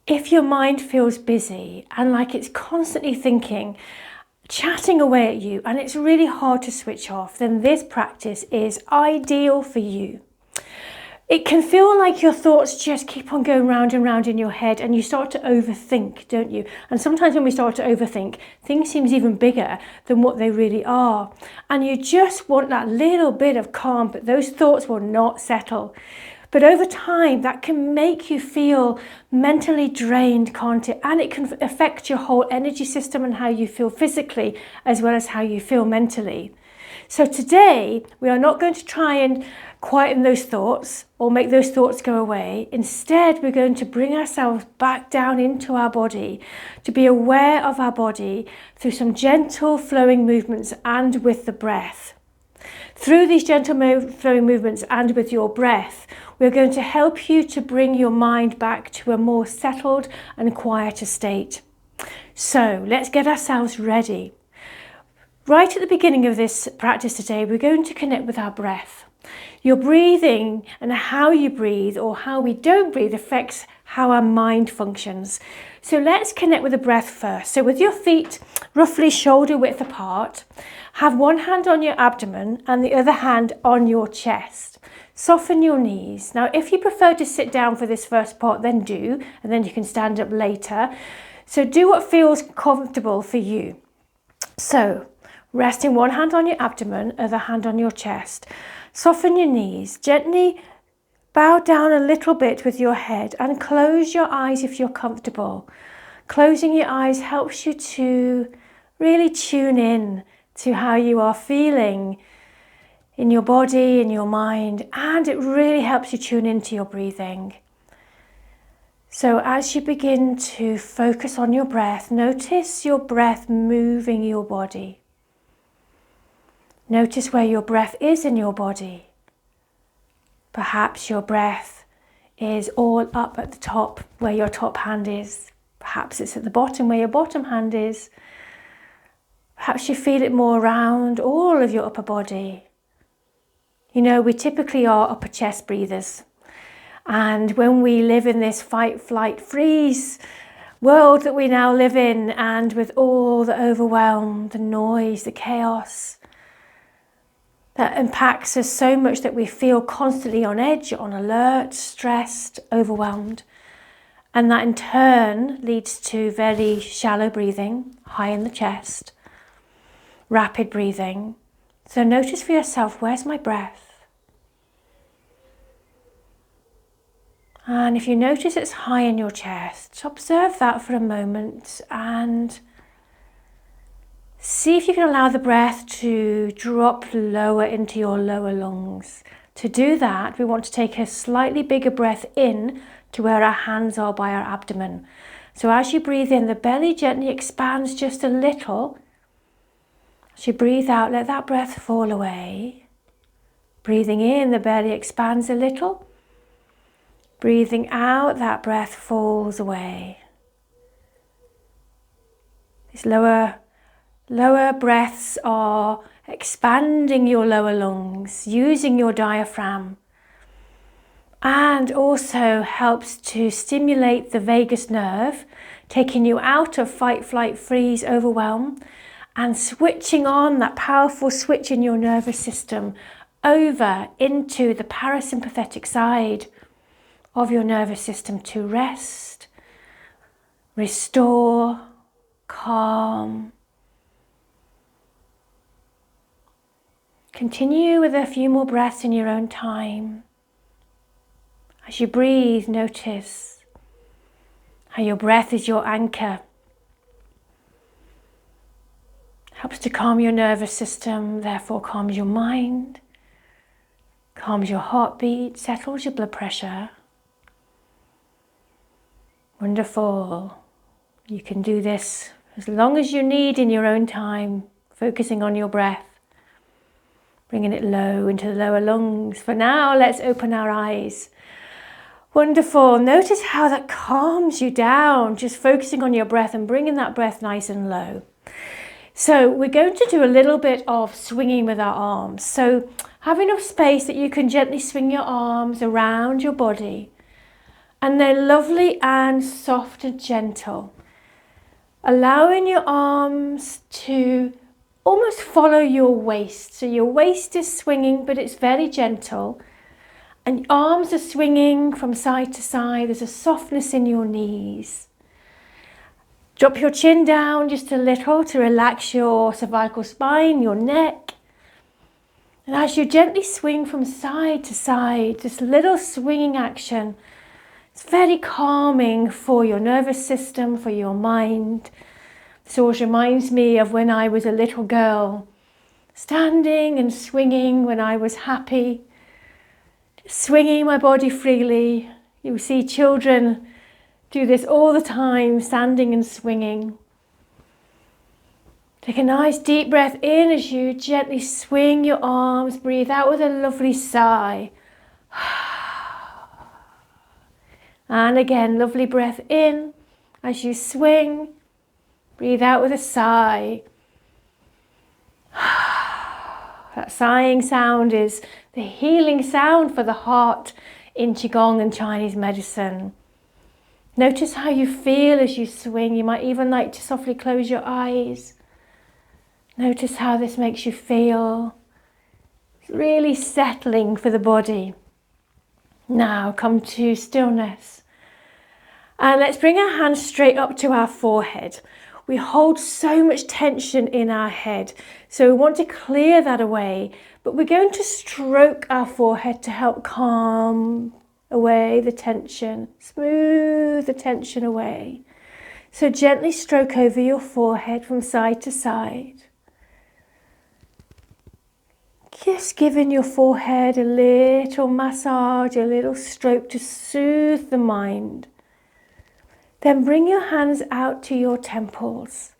If your mind feels busy and like it's constantly thinking, chatting away at you, and it's really hard to switch off, then this practice is ideal for you. It can feel like your thoughts just keep on going round and round in your head, and you start to overthink, don't you? And sometimes when we start to overthink, things seem even bigger than what they really are. And you just want that little bit of calm, but those thoughts will not settle. But over time, that can make you feel mentally drained, can't it? And it can affect your whole energy system and how you feel physically, as well as how you feel mentally. So today, we are not going to try and quieten those thoughts or make those thoughts go away. Instead, we're going to bring ourselves back down into our body, to be aware of our body through some gentle flowing movements and with the breath. Through these gentle flowing movements and with your breath, we're going to help you to bring your mind back to a more settled and quieter state. So let's get ourselves ready. Right at the beginning of this practice today, we're going to connect with our breath. Your breathing and how you breathe or how we don't breathe affects how our mind functions. So let's connect with the breath first. So with your feet roughly shoulder width apart, have one hand on your abdomen and the other hand on your chest. Soften your knees. Now, if you prefer to sit down for this first part, then do, and then you can stand up later. So do what feels comfortable for you. So, resting one hand on your abdomen, other hand on your chest. Soften your knees. Gently bow down a little bit with your head and close your eyes if you're comfortable. Closing your eyes helps you to really tune in to how you are feeling in your body, in your mind, and it really helps you tune into your breathing. So as you begin to focus on your breath, notice your breath moving your body. Notice where your breath is in your body. Perhaps your breath is all up at the top where your top hand is. Perhaps it's at the bottom where your bottom hand is. Perhaps you feel it more around all of your upper body. You know, we typically are upper chest breathers. And when we live in this fight, flight, freeze world that we now live in, and with all the overwhelm, the noise, the chaos, that impacts us so much that we feel constantly on edge, on alert, stressed, overwhelmed. And that in turn leads to very shallow breathing, high in the chest, rapid breathing. So notice for yourself, where's my breath? And if you notice it's high in your chest, observe that for a moment and see if you can allow the breath to drop lower into your lower lungs. To do that, we want to take a slightly bigger breath in to where our hands are by our abdomen. So as you breathe in, the belly gently expands just a little. As you breathe out, let that breath fall away. Breathing in, the belly expands a little. Breathing out, that breath falls away. These lower breaths are expanding your lower lungs, using your diaphragm, and also helps to stimulate the vagus nerve, taking you out of fight, flight, freeze, overwhelm, and switching on that powerful switch in your nervous system over into the parasympathetic side of your nervous system to rest, restore, calm. Continue with a few more breaths in your own time. As you breathe, notice how your breath is your anchor. Helps to calm your nervous system, therefore calms your mind, calms your heartbeat, settles your blood pressure. Wonderful. You can do this as long as you need in your own time, focusing on your breath, bringing it low into the lower lungs. For now, let's open our eyes. Wonderful. Notice how that calms you down, just focusing on your breath and bringing that breath nice and low. So we're going to do a little bit of swinging with our arms. So have enough space that you can gently swing your arms around your body And they're lovely and soft and gentle. Allowing your arms to almost follow your waist. So your waist is swinging, but it's very gentle. And your arms are swinging from side to side. There's a softness in your knees. Drop your chin down just a little to relax your cervical spine, your neck. And as you gently swing from side to side, this little swinging action, it's very calming for your nervous system, for your mind. This always reminds me of when I was a little girl, standing and swinging when I was happy, just swinging my body freely. You see children do this all the time, standing and swinging. Take a nice deep breath in as you gently swing your arms. Breathe out with a lovely sigh. And again, lovely breath in as you swing. Breathe out with a sigh. That sighing sound is the healing sound for the heart in Qigong and Chinese medicine. Notice how you feel as you swing. You might even like to softly close your eyes. Notice how this makes you feel. It's really settling for the body. Now come to stillness. And let's bring our hands straight up to our forehead. We hold so much tension in our head, so we want to clear that away, but we're going to stroke our forehead to help calm away the tension, smooth the tension away. So gently stroke over your forehead from side to side. Just giving your forehead a little massage, a little stroke to soothe the mind. Then bring your hands out to your temples.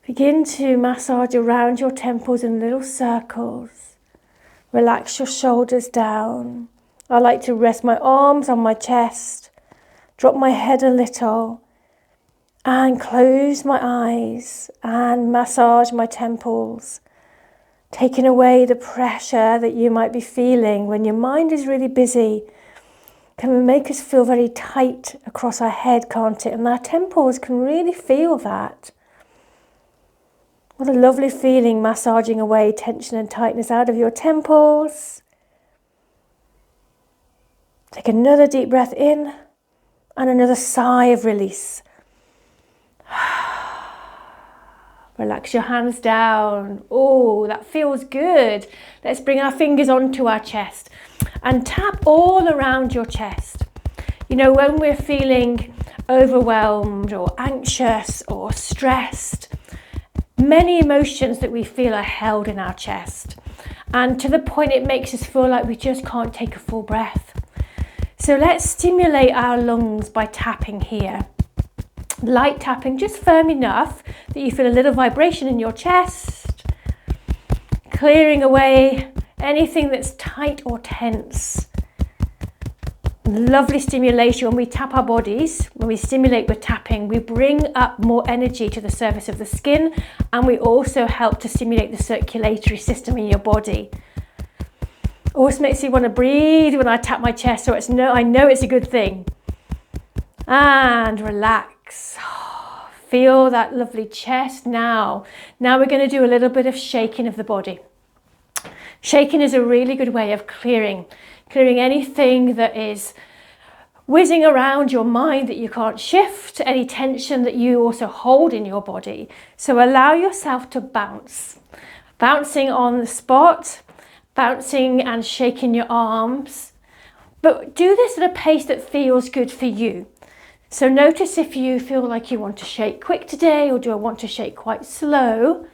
Begin to massage around your temples in little circles. Relax your shoulders down. I like to rest my arms on my chest, drop my head a little, and close my eyes and massage my temples, taking away the pressure that you might be feeling when your mind is really busy. Can make us feel very tight across our head, can't it? And our temples can really feel that. What a lovely feeling, massaging away tension and tightness out of your temples. Take another deep breath in and another sigh of release. Relax your hands down. Oh, that feels good. Let's bring our fingers onto our chest and tap all around your chest. You know, when we're feeling overwhelmed or anxious or stressed, many emotions that we feel are held in our chest. And to the point it makes us feel like we just can't take a full breath. So let's stimulate our lungs by tapping here. Light tapping, just firm enough that you feel a little vibration in your chest, clearing away anything that's tight or tense. Lovely stimulation. When we tap our bodies, when we stimulate with tapping, we bring up more energy to the surface of the skin, and we also help to stimulate the circulatory system in your body. Always makes me want to breathe when I tap my chest, so I know it's a good thing. And relax. Feel that lovely chest now. Now we're going to do a little bit of shaking of the body. Shaking is a really good way of clearing anything that is whizzing around your mind that you can't shift, any tension that you also hold in your body. So allow yourself to bounce. Bouncing on the spot, bouncing and shaking your arms. But do this at a pace that feels good for you. So notice if you feel like you want to shake quick today, or do I want to shake quite slow?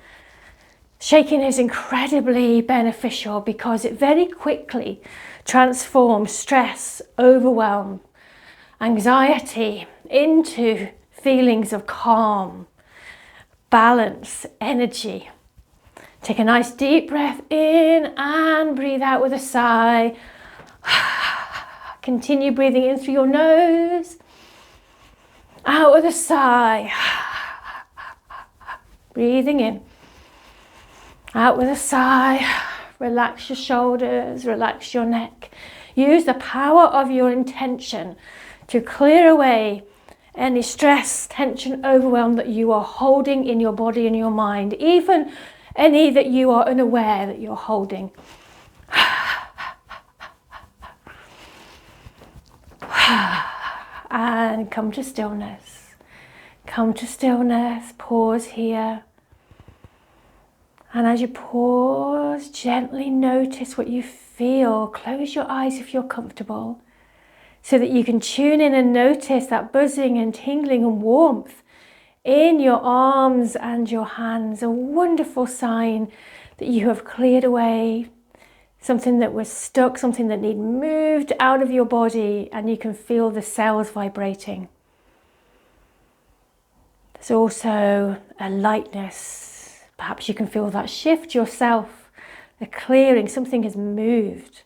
Shaking is incredibly beneficial because it very quickly transforms stress, overwhelm, anxiety into feelings of calm, balance, energy. Take a nice deep breath in and breathe out with a sigh. Continue breathing in through your nose. Out with a sigh. Breathing in. Out with a sigh. Relax your shoulders, relax your neck. Use the power of your intention to clear away any stress, tension, overwhelm that you are holding in your body and your mind, even any that you are unaware that you're holding. And come to stillness. Come to stillness, pause here. And as you pause, gently notice what you feel. Close your eyes if you're comfortable, so that you can tune in and notice that buzzing and tingling and warmth in your arms and your hands. A wonderful sign that you have cleared away something that was stuck, something that needed moved out of your body, and you can feel the cells vibrating. There's also a lightness. Perhaps you can feel that shift yourself, a clearing, something has moved.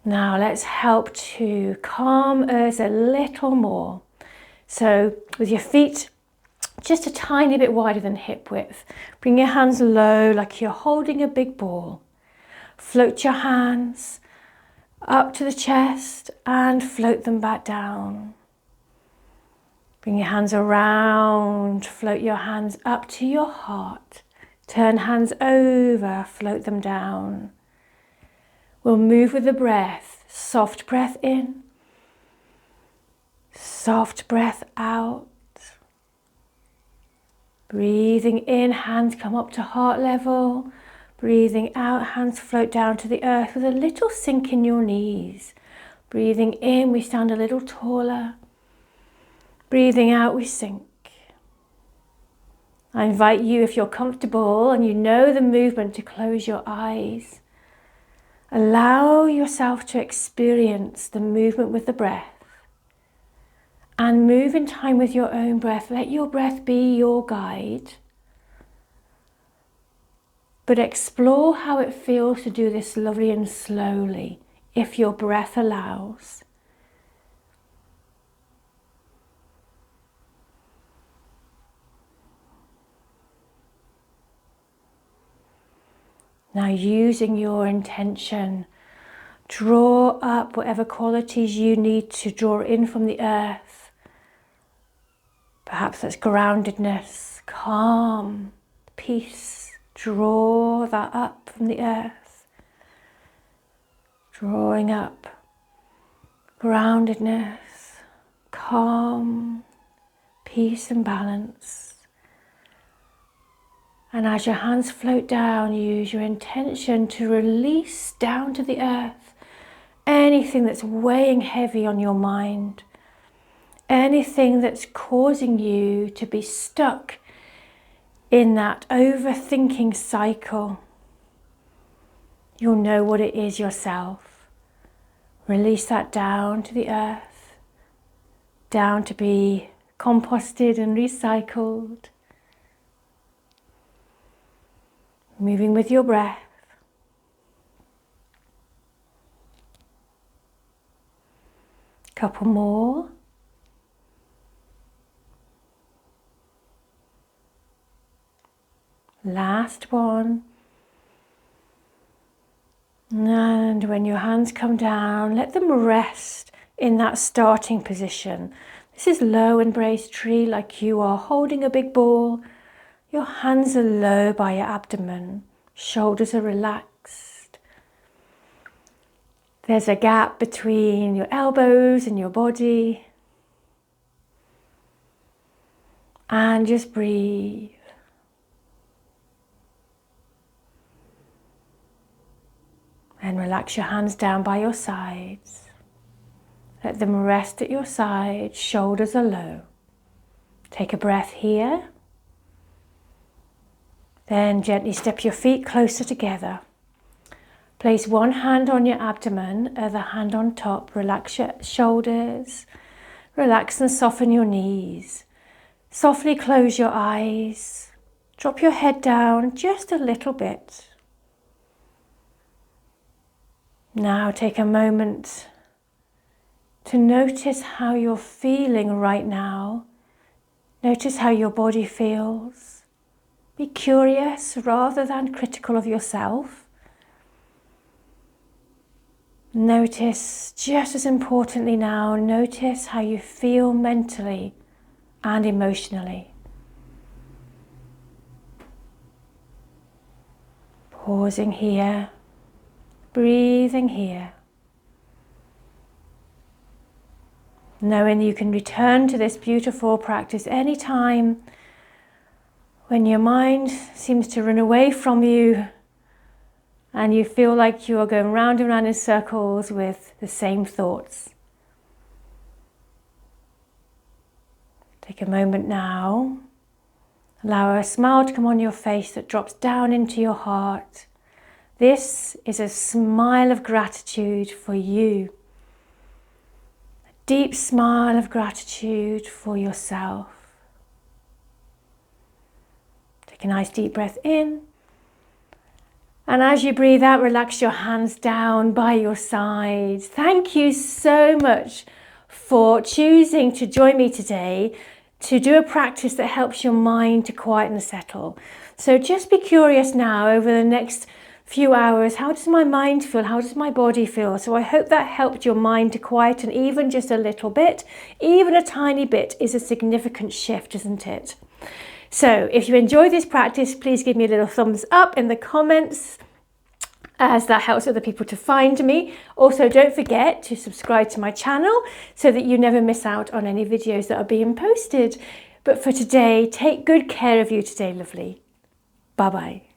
Now let's help to calm us a little more. So with your feet just a tiny bit wider than hip width, bring your hands low like you're holding a big ball. Float your hands up to the chest and float them back down. Bring your hands around, float your hands up to your heart. Turn hands over, float them down. We'll move with the breath. Soft breath in, soft breath out. Breathing in, hands come up to heart level. Breathing out, hands float down to the earth with a little sink in your knees. Breathing in, we stand a little taller. Breathing out, we sink. I invite you, if you're comfortable and you know the movement, to close your eyes. Allow yourself to experience the movement with the breath. And move in time with your own breath. Let your breath be your guide. But explore how it feels to do this slowly and slowly, if your breath allows. Now, using your intention, draw up whatever qualities you need to draw in from the earth. Perhaps that's groundedness, calm, peace. Draw that up from the earth. Drawing up groundedness, calm, peace and balance. And as your hands float down, use your intention to release down to the earth anything that's weighing heavy on your mind. Anything that's causing you to be stuck in that overthinking cycle. You'll know what it is yourself. Release that down to the earth, down to be composted and recycled. Moving with your breath. Couple more. Last one. And when your hands come down, let them rest in that starting position. This is low embraced tree, like you are holding a big ball. Your hands are low by your abdomen. Shoulders are relaxed. There's a gap between your elbows and your body. And just breathe. And relax your hands down by your sides. Let them rest at your sides. Shoulders are low. Take a breath here. Then gently step your feet closer together. Place one hand on your abdomen, other hand on top. Relax your shoulders. Relax and soften your knees. Softly close your eyes. Drop your head down just a little bit. Now take a moment to notice how you're feeling right now. Notice how your body feels. Be curious rather than critical of yourself. Notice, just as importantly now, notice how you feel mentally and emotionally. Pausing here, breathing here. Knowing you can return to this beautiful practice anytime when your mind seems to run away from you and you feel like you are going round and round in circles with the same thoughts. Take a moment now. Allow a smile to come on your face that drops down into your heart. This is a smile of gratitude for you. A deep smile of gratitude for yourself. Take a nice deep breath in. And as you breathe out, relax your hands down by your sides. Thank you so much for choosing to join me today to do a practice that helps your mind to quiet and settle. So just be curious now over the next few hours, how does my mind feel? How does my body feel? So I hope that helped your mind to quieten even just a little bit. Even a tiny bit is a significant shift, isn't it? So if you enjoyed this practice, please give me a little thumbs up in the comments, as that helps other people to find me. Also, don't forget to subscribe to my channel so that you never miss out on any videos that are being posted. But for today, take good care of you today, lovely. Bye-bye.